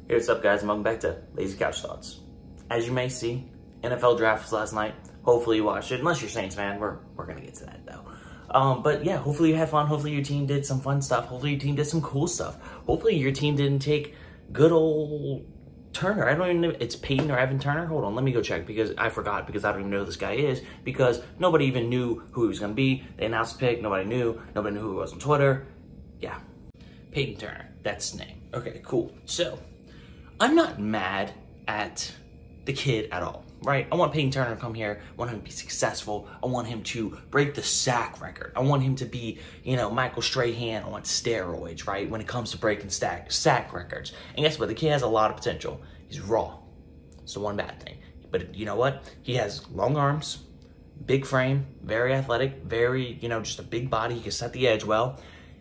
Hey, what's up, guys? And welcome back to Lazy Couch Thoughts. As you may see, NFL draft was last night. Hopefully you watched it. Unless you're Saints fan, we're gonna get to that though. But yeah, hopefully you had fun. Hopefully your team did some fun stuff. Hopefully your team did some cool stuff. Hopefully your team didn't take good old Turner. I don't even know. It's Payton or Evan Turner. Hold on, let me go check because I forgot because I don't even know who this guy is because nobody even knew who he was gonna be. They announced the pick. Nobody knew. Nobody knew who he was on Twitter. Yeah, Payton Turner. That's his name. Okay, cool. So I'm not mad at the kid at all, right? I want Payton Turner to come here. I want him to be successful. I want him to break the sack record. I want him to be, Michael Strahan on steroids, right? When it comes to breaking sack records. And guess what? The kid has a lot of potential. He's raw. It's the one bad thing. But you know what? He has long arms, big frame, very athletic, very, just a big body. He can set the edge well.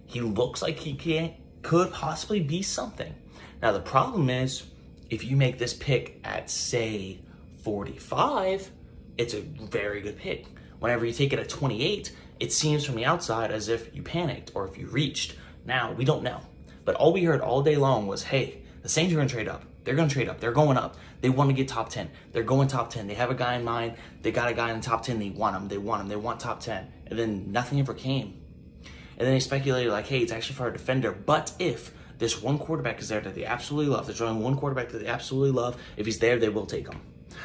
He looks like he could possibly be something. Now, the problem is, if you make this pick at, say, 45, it's a very good pick. Whenever you take it at 28, it seems from the outside as if you panicked or if you reached. Now, we don't know. But all we heard all day long was, hey, the Saints are going to trade up. They're going to trade up. They're going up. They want to get top 10. They're going top 10. They have a guy in mind. They got a guy in the top 10. They want him. They want him. They want top 10. And then nothing ever came. And then they speculated like, hey, it's actually for a defender. But if this one quarterback is there that they absolutely love, there's only one quarterback that they absolutely love, if he's there, they will take him.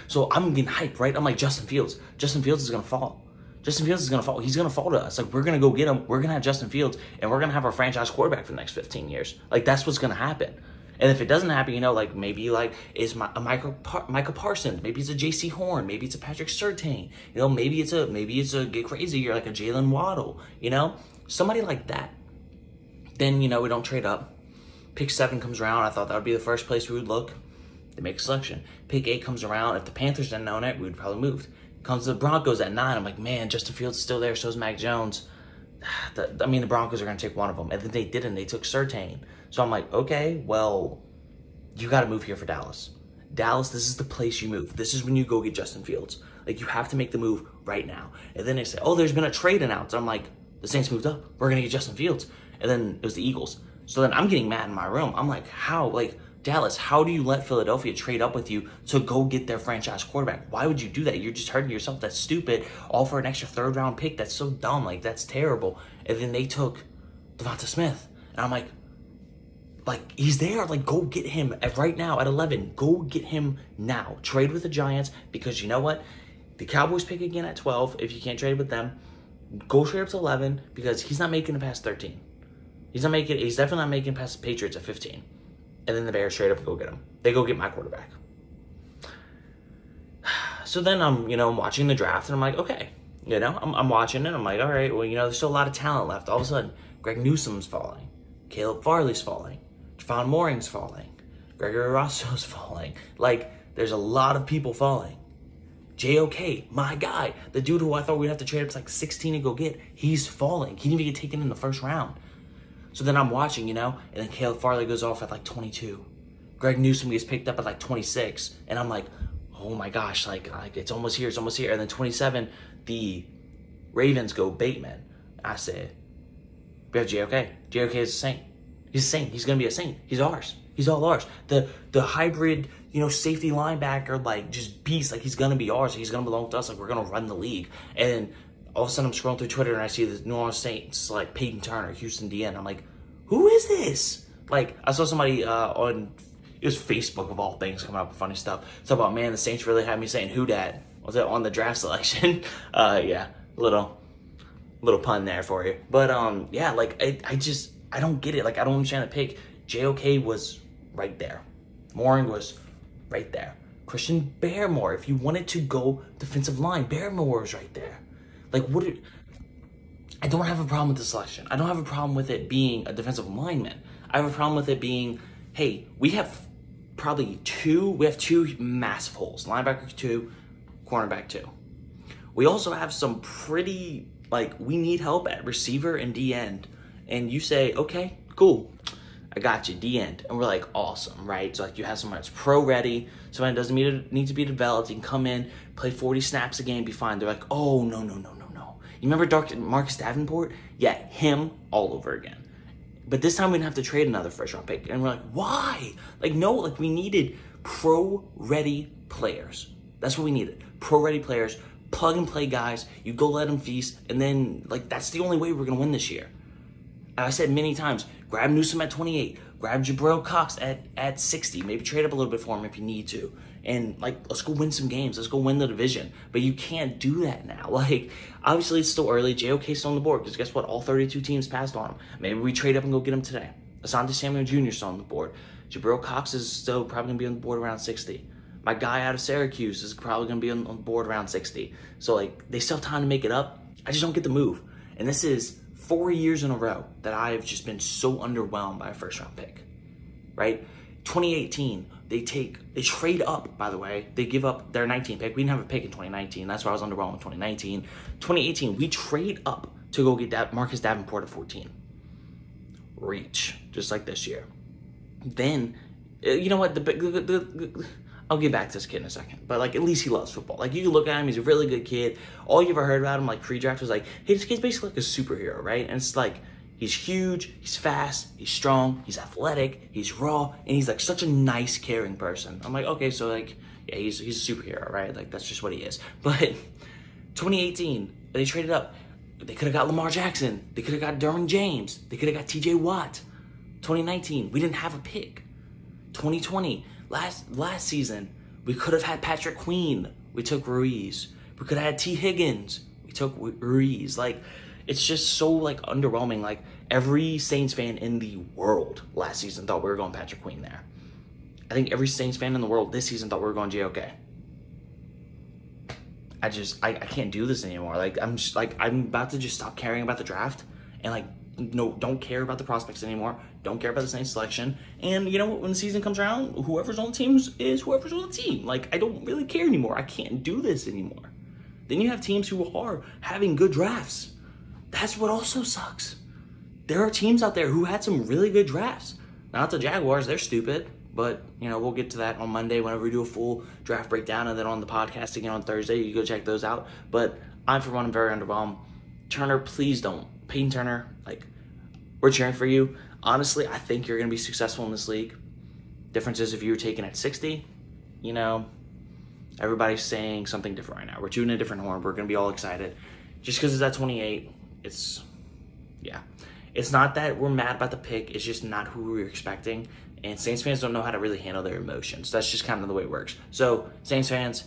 So I'm getting hyped, right? I'm like, Justin Fields. Justin Fields is going to fall. Justin Fields is going to fall. He's going to fall to us. Like, we're going to go get him. We're going to have Justin Fields, and we're going to have our franchise quarterback for the next 15 years. Like, that's what's going to happen. And if it doesn't happen, maybe is a Micah Parsons, maybe it's a J.C. Horn, maybe it's a Patrick Surtain, maybe it's a get crazy or like a Jalen Waddle, somebody like that. Then we don't trade up. Pick 7 comes around. I thought that would be the first place we would look. They make a selection. Pick 8 comes around. If the Panthers didn't own it, we would probably move. Comes to the Broncos at 9. I'm like, man, Justin Fields is still there. So is Mac Jones. The Broncos are going to take one of them. And then they didn't. They took Surtain. So I'm like, okay, well, you got to move here for Dallas. Dallas, this is the place you move. This is when you go get Justin Fields. Like, you have to make the move right now. And then they say, oh, there's been a trade announced. I'm like, the Saints moved up. We're going to get Justin Fields. And then it was the Eagles. So then I'm getting mad in my room. I'm like, how? Like, Dallas, how do you let Philadelphia trade up with you to go get their franchise quarterback? Why would you do that? You're just hurting yourself. That's stupid. All for an extra 3rd-round pick. That's so dumb. Like, that's terrible. And then they took Devonta Smith. And I'm like, he's there. Like, go get him right now at 11. Go get him now. Trade with the Giants because you know what? The Cowboys pick again at 12 if you can't trade with them. Go trade up to 11 because he's not making it past 13. He's definitely not making it past the Patriots at 15. And then the Bears trade up and go get him. They go get my quarterback. So then I'm watching the draft and I'm like, okay. I'm watching it. I'm like, all right, well, there's still a lot of talent left. All of a sudden, Greg Newsom's falling. Caleb Farley's falling. Javon Mooring's falling. Gregory Rosso's falling. Like, there's a lot of people falling. JOK, my guy, the dude who I thought we'd have to trade up to like 16 to go get, he's falling. He didn't even get taken in the first round. So then I'm watching, and then Caleb Farley goes off at like 22. Greg Newsom gets picked up at like 26. And I'm like, oh my gosh, like it's almost here, it's almost here. And then 27, the Ravens go Bateman. I said, we have JOK. JOK is a Saint. He's a Saint. He's going to be a Saint. He's ours. He's all ours. The hybrid, safety linebacker, like just beast, like he's going to be ours. He's going to belong to us. Like we're going to run the league. And all of a sudden I'm scrolling through Twitter and I see the New Orleans Saints, like Payton Turner, Houston DN. I'm like, who is this? Like, I saw somebody on, it was Facebook of all things, coming up with funny stuff. It's about, man, the Saints really had me saying, who dat? Was it on the draft selection? Yeah, little pun there for you. But, yeah, like, I don't get it. Like, I don't understand the pick. JOK was right there. Mooring was right there. Christian Barmore, if you wanted to go defensive line, Barmore was right there. Like, I don't have a problem with the selection. I don't have a problem with it being a defensive lineman. I have a problem with it being, hey, we have two massive holes. Linebacker 2, cornerback 2. We also have some pretty, we need help at receiver and D-end. And you say, okay, cool. I got you, D-end. And we're like, awesome, right? So, you have someone that's pro-ready, someone that doesn't need to be developed. You can come in, play 40 snaps a game, be fine. They're like, oh, no. You remember Marcus Davenport? Yeah, him all over again. But this time we didn't have to trade another first-round pick. And we're like, why? Like, no, like, we needed pro-ready players. That's what we needed. Pro-ready players, plug-and-play guys. You go let them feast, and then, like, that's the only way we're going to win this year. And I said many times, grab Newsome at 28. Grab Jabril Cox at 60. Maybe trade up a little bit for him if you need to. And, like, let's go win some games. Let's go win the division. But you can't do that now. Like, obviously, it's still early. JOK's still on the board because guess what? All 32 teams passed on him. Maybe we trade up and go get him today. Asante Samuel Jr. is still on the board. Jabril Cox is still probably going to be on the board around 60. My guy out of Syracuse is probably going to be on the board around 60. So, like, they still have time to make it up. I just don't get the move. And this is 4 years in a row that I have just been so underwhelmed by a first-round pick. Right? 2018, they trade up, by the way. They give up their 19th pick. We didn't have a pick in 2019. That's why I was underwhelmed in 2019. 2018, we trade up to go get Marcus Davenport at 14. Reach, just like this year. Then, you know what? I'll get back to this kid in a second. But, like, at least he loves football. Like, you can look at him. He's a really good kid. All you ever heard about him, like, pre-draft was like, hey, this kid's basically like a superhero, right? And it's like, he's huge, he's fast, he's strong, he's athletic, he's raw, and he's, like, such a nice, caring person. I'm like, okay, so, like, yeah, he's a superhero, right? Like, that's just what he is. But 2018, they traded up. They could have got Lamar Jackson. They could have got Derwin James. They could have got TJ Watt. 2019, we didn't have a pick. 2020, last season, we could have had Patrick Queen. We took Ruiz. We could have had T. Higgins. We took Ruiz. Like, it's just so, like, underwhelming. Like, every Saints fan in the world last season thought we were going Patrick Queen there. I think every Saints fan in the world this season thought we were going JOK. I can't do this anymore. Like, I'm about to just stop caring about the draft and, like, no, don't care about the prospects anymore. Don't care about the Saints selection. And you know what? When the season comes around, whoever's on the team is whoever's on the team. Like, I don't really care anymore. I can't do this anymore. Then you have teams who are having good drafts. That's what also sucks. There are teams out there who had some really good drafts. Not the Jaguars. They're stupid. But, you know, we'll get to that on Monday whenever we do a full draft breakdown. And then on the podcast again on Thursday, you go check those out. But I'm, for one, I'm very underwhelmed. Turner, please don't. Payton Turner, like, we're cheering for you. Honestly, I think you're going to be successful in this league. Difference is if you were taken at 60, you know, everybody's saying something different right now. We're tuning a different horn. We're going to be all excited. Just because it's at 28, it's not that we're mad about the pick. It's just not who we were expecting. And Saints fans don't know how to really handle their emotions. That's just kind of the way it works. So, Saints fans,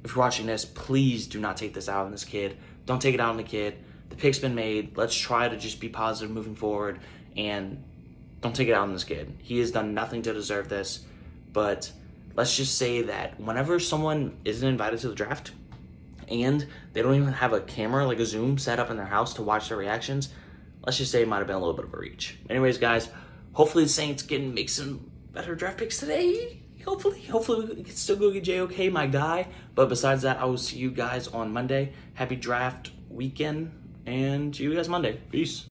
if you're watching this, please do not take this out on this kid. Don't take it out on the kid. The pick's been made. Let's try to just be positive moving forward. And don't take it out on this kid. He has done nothing to deserve this. But let's just say that whenever someone isn't invited to the draft and they don't even have a camera, like a Zoom, set up in their house to watch their reactions, let's just say it might have been a little bit of a reach. Anyways, guys, hopefully the Saints can make some better draft picks today. Hopefully we can still go get JOK, my guy. But besides that, I will see you guys on Monday. Happy draft weekend, and see you guys Monday. Peace.